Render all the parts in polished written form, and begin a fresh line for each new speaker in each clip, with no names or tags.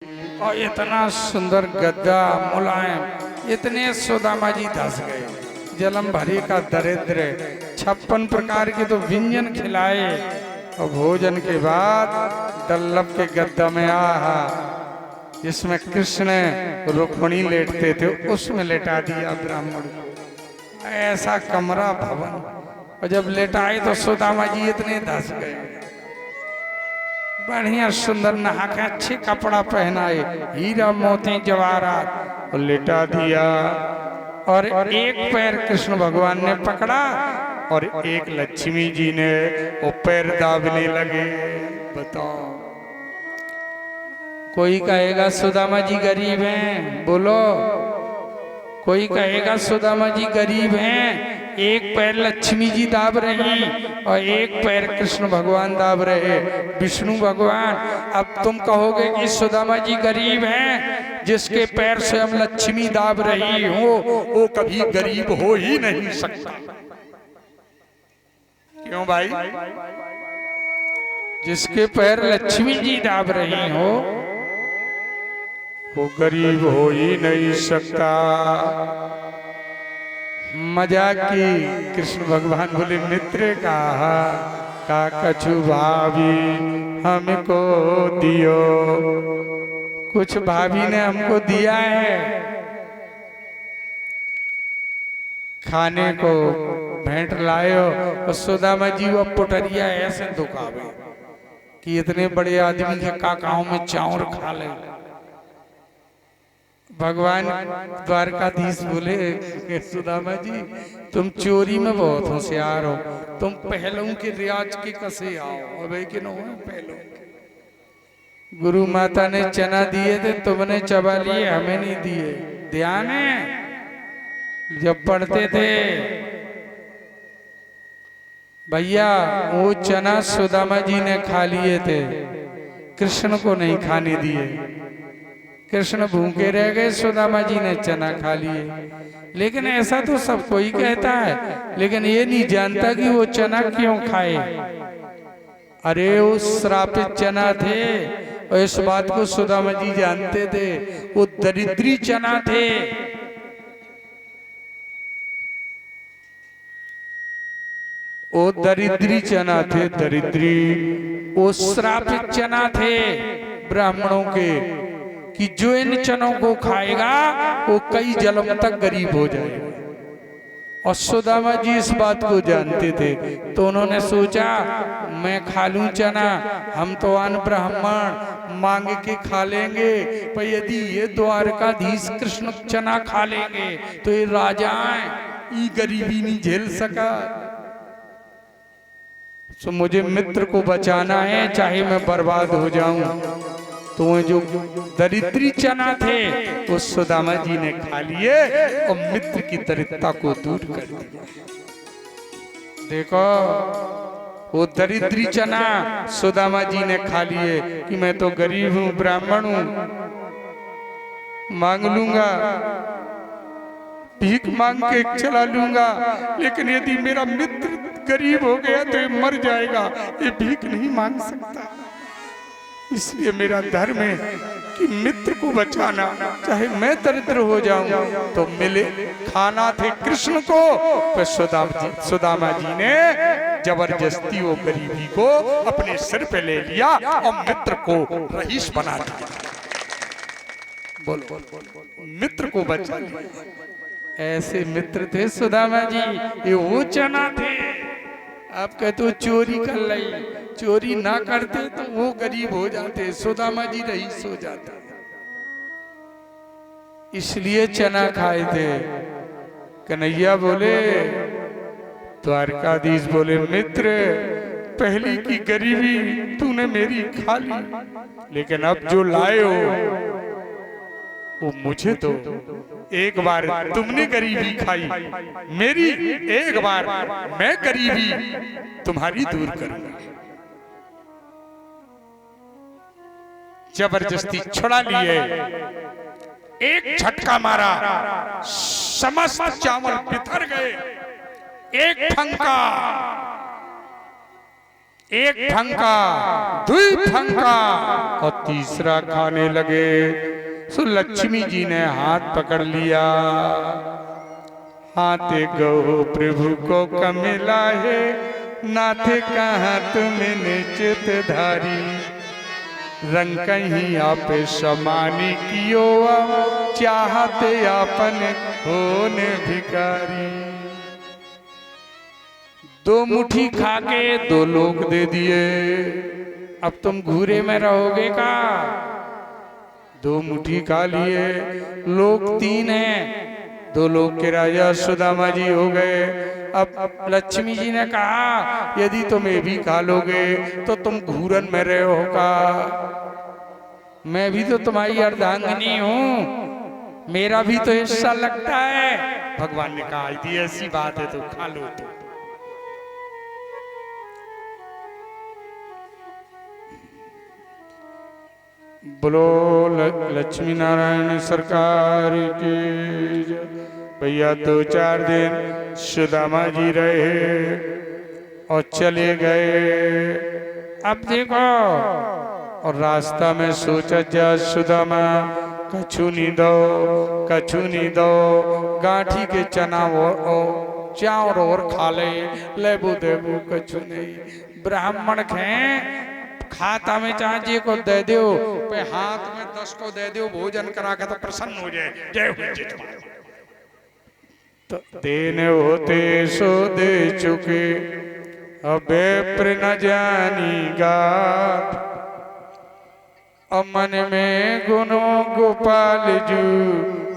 और इतना सुंदर गद्दा मुलायम, इतने सुदामा जी धस गए। जलम भरी का दरिद्र 56 प्रकार के तो व्यंजन खिलाए और भोजन के बाद डल्लभ के गद्दा में आहा जिसमें कृष्ण रुक्मिणी लेटते थे उसमें लेटा दिया ब्राह्मण को। ऐसा कमरा भवन, और जब लेटाए तो सुदामा जी इतने धस गए। बढ़िया सुंदर नहा के अच्छे कपड़ा पहनाए, हीरा मोती जवाहरात और लेटा दिया। और एक पैर कृष्ण भगवान ने पकड़ा और एक लक्ष्मी जी ने वो पैर दाबने लगे। बताओ, कोई कहेगा सुदामा जी गरीब हैं, बोलो। कोई कहेगा सुदामा जी गरीब हैं, एक पैर लक्ष्मी जी दाब रही और एक पैर कृष्ण भगवान दाब रहे, विष्णु भगवान। अब तुम कहोगे कि सुदामा जी गरीब हैं, जिसके पैर से हम लक्ष्मी दाब रही हो वो कभी गरीब हो ही नहीं सकता। क्यों भाई? जिसके पैर लक्ष्मी जी दाब रही हो वो गरीब हो ही नहीं सकता। मजाक की कृष्ण भगवान बोले, मित्र कहा का कछु भाभी हमको दियो। कुछ भाभी ने हमको दिया है खाने को, भेंट लायो। और सुदामा जी वो पुटरिया ऐसे दुखावे कि इतने बड़े आदमी के काकाओं में चाउर खा ले। भगवान द्वारकाधीश बोले, सुदामा जी तुम चोरी में बहुत होशियार हो, तुम पहलों के रियाज के कसे आओ। अबे कि नो पहलों गुरु माता ने चना दिए थे, तुमने चबा लिए, हमें नहीं दिए। ध्यान है जब पढ़ते थे भैया, वो चना सुदामा जी ने खा लिए थे, कृष्ण को नहीं खाने दिए। कृष्ण भूखे रह गए, सुदामा जी ने चना खा लिए। लेकिन ऐसा तो सब कोई कहता है, लेकिन ये नहीं जानता कि वो चना क्यों खाए। अरे वो श्रापित चना थे, और इस बात को सुदामा जी जानते थे। वो दरिद्री चना थे। वो दरिद्री चना थे, दरिद्री। वो श्रापित चना थे ब्राह्मणों के, कि जो इन चनों को खाएगा वो कई जन्म तक गरीब हो जाएगा। और सुदामा जी इस बात को जानते थे, तो उन्होंने सोचा मैं खा लूं चना, हम तो अन ब्राह्मण मांग के खा लेंगे, पर यदि ये द्वारकाधीश कृष्ण चना खा लेंगे तो ये राजाएं ये गरीबी नहीं झेल सका। तो मुझे मित्र को बचाना है, चाहे मैं बर्बाद हो जाऊं। तो वो जो दरिद्री चना थे वो सुदामा जी ने खा लिए और मित्र की दरिद्रता को दूर कर दिया। देखो वो दरिद्री चना सुदामा जी ने खा लिए कि मैं तो गरीब हूं, ब्राह्मण हूं, मांग लूंगा, भीख मांग के चला लूंगा। लेकिन यदि मेरा मित्र गरीब हो गया तो ये मर जाएगा, ये भीख नहीं मांग सकता। इसलिए मेरा धर्म है कि मित्र को बचाना, चाहे मैं दरिद्र हो जाऊं तो मिले। खाना थे कृष्ण को, पर सुदामा जी ने जबरदस्ती वो गरीबी को अपने सिर पे ले लिया और मित्र को रईस बना दिया। बोलो, मित्र को बचा लिया। ऐसे मित्र थे सुदामा जी। ये वो चना थे। आप कहते हो चोरी कर ली, चोरी ना करते तो वो गरीब हो जाते, सुदामा जी रईस हो जाते। इसलिए चना खाए थे। कन्हैया बोले, द्वारकाधीश बोले, मित्र पहली की गरीबी तूने मेरी खा ली, लेकिन अब जो लाए हो वो मुझे तो एक बार तुमने गरीबी खाई, मेरी एक बार मैं गरीबी तुम्हारी दूर करूंगा। जबरदस्ती छुड़ा लिए, एक झटका मारा, समस्त चावल बिखर गए। एक फंका एक फंका, दुई फंका और तीसरा खाने लगे। सो लक्ष्मी जी ने हाथ पकड़ लिया। हाथे गो प्रभु को कमिला है, नाथे कहाँ तुम्हें निश्चित धारी। रंग कहीं आप समानी कियो, चाहते आपन होने भिकारी। दो मुट्ठी खा के 2 लोग दे दिए, अब तुम घूरे में रहोगे का? 2 मुट्ठी खा लिए, लोग 3 हैं, 2 लोग के राजा सुदामा जी हो गए। अब लक्ष्मी जी ने कहा यदि तुम ये भी खा लोगे तो तुम घूरन में रहे होगा। मैं भी तो तुम्हारी अर्धांगिनी हूँ, मेरा भी तो हिस्सा लगता है। भगवान ने कहा यदि ऐसी बात है तो खा लो। तो बोलो लक्ष्मी नारायण सरकार की जय। भैया 2-4 दिन सुदामा जी रहे और चले गए। अब देखो, और रास्ता में सोचा जा सुदामा कछु नहीं दो, गांठी के चना और चावल और खा ले बो देबो कछु नहीं। ब्राह्मण खे खाता में चाहे को दे दो, पे हाथ में 10 को दे दो, भोजन करा के तो प्रसन्न हो जाए। जय हो जी तुम्हारा। तो देने होते सो दे चुके, अबे प्र न जानीगा। मन में गुनो गोपाल जू,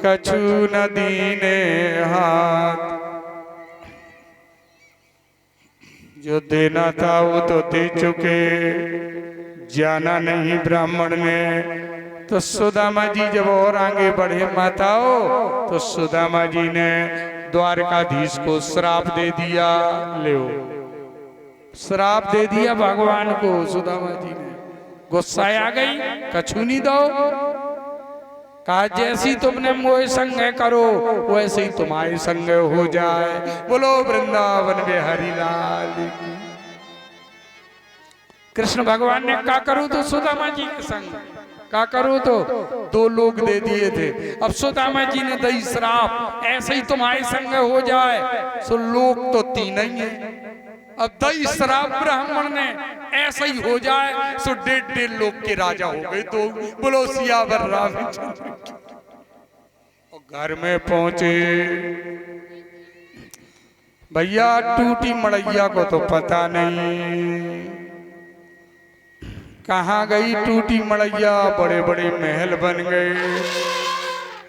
कछु न दीने हाथ। जो देना था वो तो दे चुके, जाना नहीं ब्राह्मण ने। तो सुदामा जी जब और आगे बढ़े माताओ, तो सुदामा जी ने द्वारकाधीश को श्राप दे दिया। ले श्राप दे दिया भगवान को। सुदामा जी ने गुस्सा आ गई, कछु नहीं दो। कहा जैसी तुमने मोह संग करो वैसे ही तुम्हारे संग हो जाए। बोलो वृंदावन में हरिलाल की। कृष्ण भगवान ने क्या करूं तो सुदामा जी के संग क्या करूं तो 2 लोग दे दिए थे। अब सुदामा जी ने दई श्राप, ऐसे ही तुम्हारे संग हो जाए। सो लोग तो 3 ही है। अब दई श्राप ब्राह्मण ने, ऐसा ही हो जाए। सो 1.5 लोग के राजा हो गए। तो बोलो सियावर रामचंद्र। घर में पहुंचे, भैया टूटी मड़ैया को तो पता नहीं कहाँ गई टूटी मड़ैया। बड़े बड़े महल बन गए,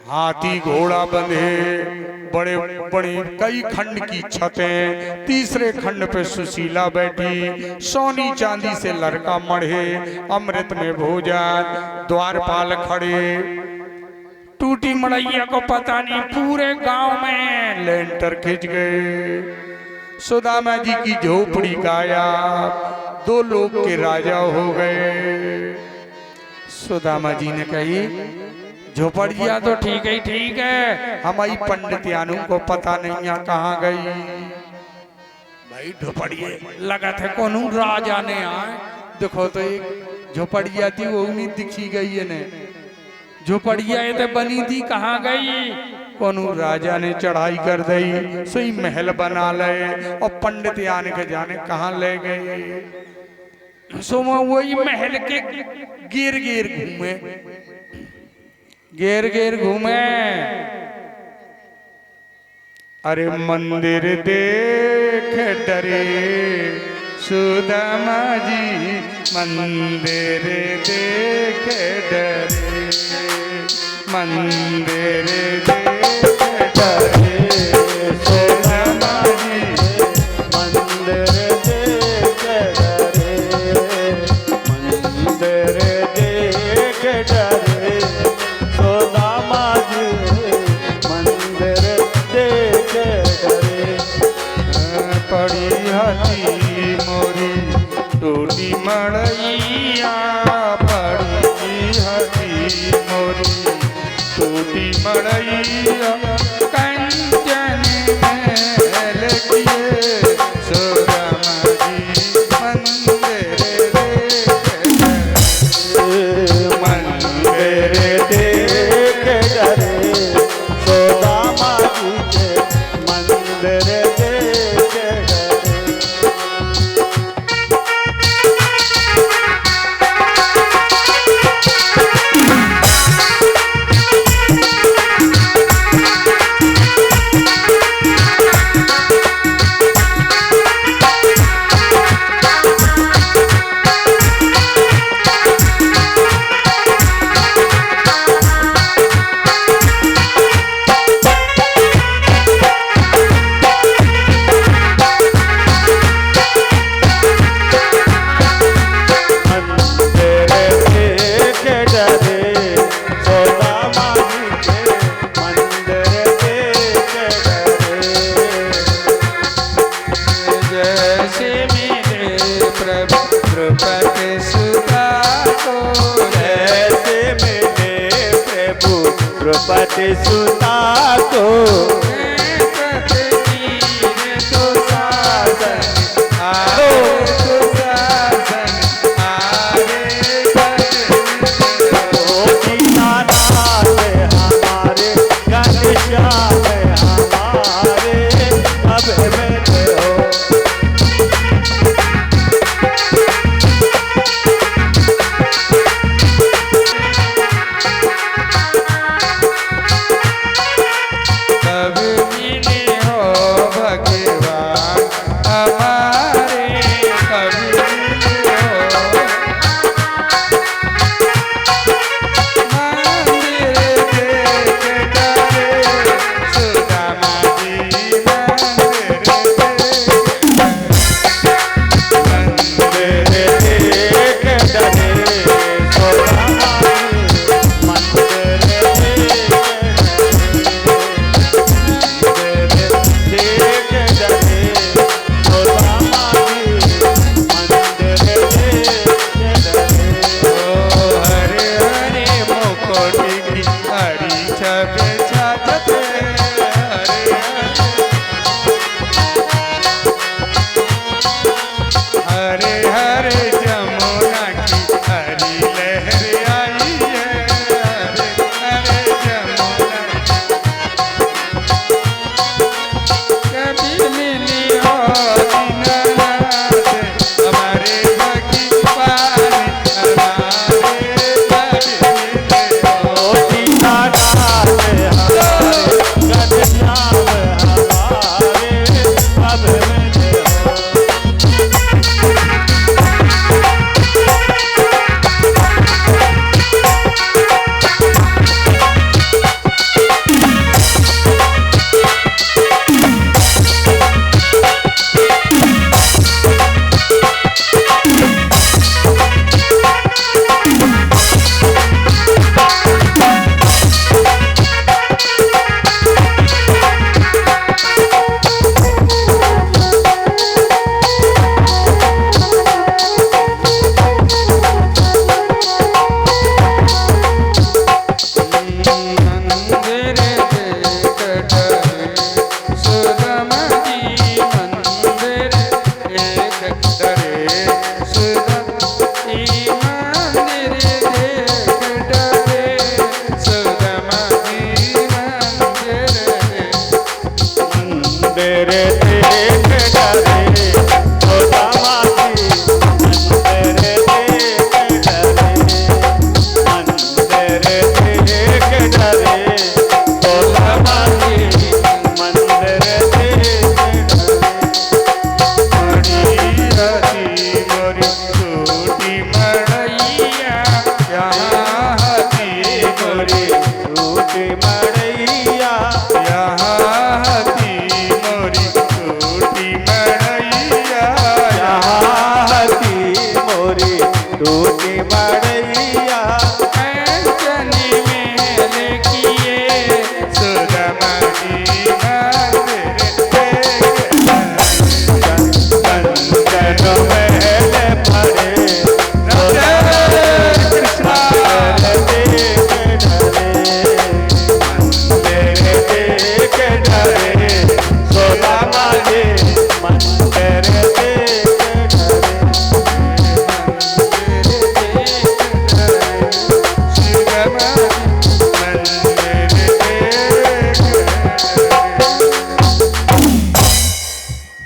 हाथी घोड़ा बंधे, बड़े बड़े कई खंड की छतें। तीसरे खंड पे सुशीला बैठी, सोनी चांदी से लड़का मढ़े, अमृत में भोजन, द्वारपाल खड़े। टूटी मड़ैया को पता नहीं, पूरे गांव में लेंटर खिंच गए। सुदामा जी की झोपड़ी गायब, 2 लोग के राजा हो गए। सुदामा जी ने कही झोपड़िया तो ठीक है, हमारी पंडित्यानु को पता नहीं है कहाँ गई। भाई झोपड़िए लगा था कौन राजा ने आए। देखो तो एक झोपड़िया थी वो नहीं दिखी गई है ने। झोपड़िया ये तो बनी थी कहाँ गई। कौन राजा ने चढ़ाई कर दी, सही महल बना ले और पंडित्यान के जाने कहाँ ले गए। सो वही महल के गिर गिर घूमे, घेर घेर घूमे। अरे मंदिर देख डरे सुदामा जी, मंदिर देख डरे, मंदिर देख डरे सुदामा जी,
मंदिर देख डरे, मंदिर देख डरे सुदामा जी, मंदिर देख डरे।
पड़ी हती मोरी टूटी मड़ैया, पड़ी हती मोरी टूटी मड़ैया। कंचन महल किए सुदामा जी, मंदिर
द्रौपदी सुता को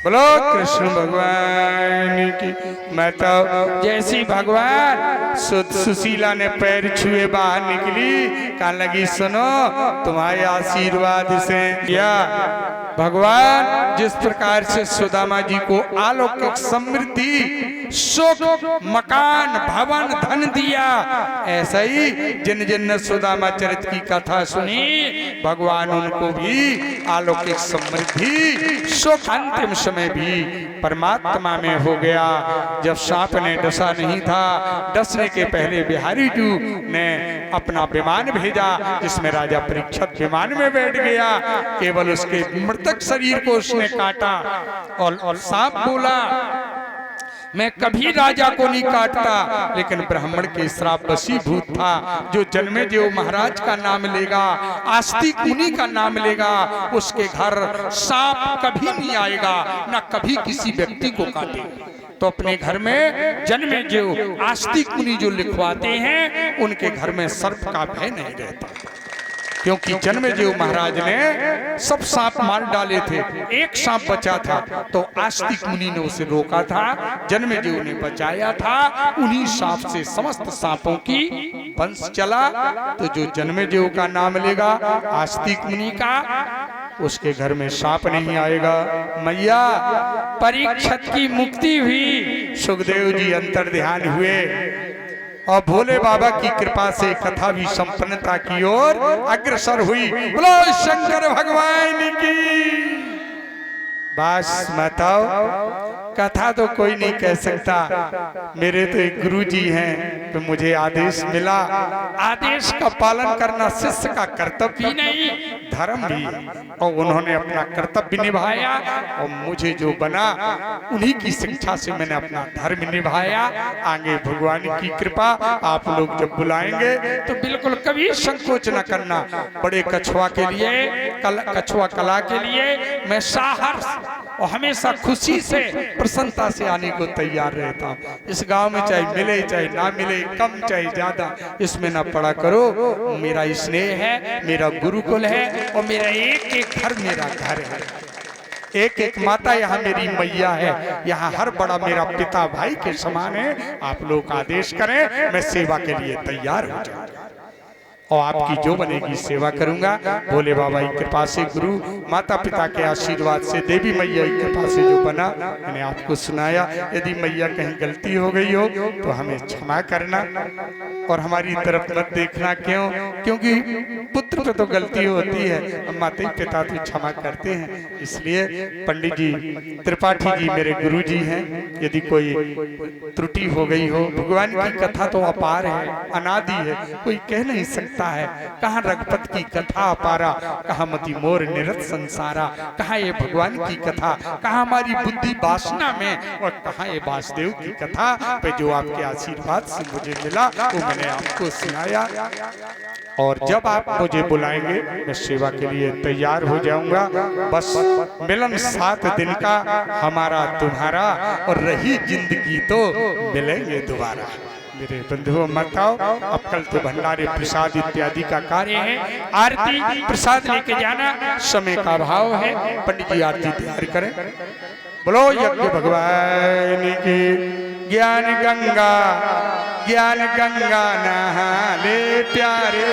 बोलो कृष्ण भगवान की। मैं तो जैसी भगवान सुशीला ने पैर छुए बाहर निकली, कहने लगी सुनो तुम्हारे आशीर्वाद से या भगवान जिस प्रकार से सुदामा जी को अलौकिक समृद्धि सुख मकान भवन धन दिया, ऐसा ही जिन जिन ने सुदामा चरित की कथा सुनी भगवान उनको भी अलौकिक समृद्धि सुख अंतिम समय भी परमात्मा में हो गया। जब सांप ने डसा नहीं था, डसने के पहले बिहारी जी ने अपना विमान भेजा जिसमें राजा परीक्षित विमान में बैठ गया। केवल उसके मृतक शरीर को उसने काटा और सांप बोला मैं कभी राजा को नहीं काटता, लेकिन ब्राह्मण के श्राप वशीभूत था। जो जन्मे जो महाराज का नाम लेगा, आस्तिक मुनि का नाम लेगा, उसके घर सांप कभी नहीं आएगा, ना कभी किसी व्यक्ति को काटेगा। तो अपने घर में जन्मे जो आस्तिक मुनि जो लिखवाते हैं, उनके घर में सर्प का भय नहीं रहता, क्योंकि जन्मेजय महाराज ने सब सांप मार डाले थे, एक सांप बचा था, तो आस्तिक मुनि ने उसे रोका था, जन्मेजय ने बचाया था। उन्हीं सांप से समस्त सांपों की वंश चला। तो जो जन्मेजय का नाम लेगा आस्तिक मुनि का, उसके घर में सांप नहीं आएगा। मैया परीक्षित की मुक्ति हुई, सुखदेव जी अंतर ध्यान हुए और भोले बाबा की कृपा से कथा भी संपन्नता की ओर अग्रसर हुई। बोलो शंकर भगवान की। बस बताओ, कथा तो कोई नहीं कह सकता, मेरे तो एक गुरु जी हैं, तो मुझे आदेश मिला। आदेश का पालन करना शिष्य का कर्तव्य ही नहीं, धर्म भी, और उन्होंने अपना कर्तव्य निभाया और मुझे जो बना उन्हीं की शिक्षा से मैंने अपना धर्म निभाया। आगे भगवान की कृपा, आप लोग जब बुलाएंगे तो बिल्कुल कभी संकोच न करना। बड़े कछुआ के लिए, कछुआ कला के लिए मैं साहस और हमेशा खुशी से प्रसन्नता से आने को तैयार रहता हूँ। इस गांव में चाहे मिले चाहे ना मिले, कम चाहे ज्यादा, इसमें ना पड़ा करो। मेरा स्नेह है, मेरा गुरुकुल है, और मेरा एक एक घर मेरा घर है। एक एक माता यहाँ मेरी मैया है, यहाँ हर बड़ा मेरा पिता भाई के समान है। आप लोग आदेश करें, मैं सेवा के लिए तैयार हो जाऊंगा और आपकी जो बनेगी सेवा करूंगा। भोले बाबा की कृपा से, गुरु माता पिता के आशीर्वाद से, देवी मैया की कृपा से जो बना मैंने आपको सुनाया। यदि मैया कहीं गलती हो गई हो तो हमें क्षमा करना और हमारी तरफ मत देखना। क्यों? क्योंकि पुत्र पे तो गलती होती है, माता पिता तो क्षमा करते हैं। इसलिए पंडित जी त्रिपाठी जी मेरे गुरु जी हैं, यदि कोई त्रुटि हो गई हो, भगवान की कथा तो अपार है, अनादि है, कोई कह नहीं सकता है। कहाँ रघुपत की कथा अपारा, कहाँ मति मोर निरत संसारा, कहाँ ये भगवान की कथा, कहाँ हमारी बुद्धि वासना में, और कहाँ ये वासुदेव की कथा पे जो आपके आशीर्वाद से मुझे मिला वो मैंने आपको सुनाया। और जब आप मुझे बुलाएंगे मैं सेवा के लिए तैयार हो जाऊंगा। बस मिलन 7 दिन का हमारा तुम्हारा, और रही जिंदगी तो मिलेंगे दोबारा। मेरे बंधुओं माताओं, अब कल तो भंडारे प्रसाद इत्यादि का कार्य है। आरती प्रसाद लेके जाना, समय का अभाव है। पंडित जी आरती तैयार करें। बोलो यज्ञ भगवान की। ज्ञान गंगा नहा ले प्यारे।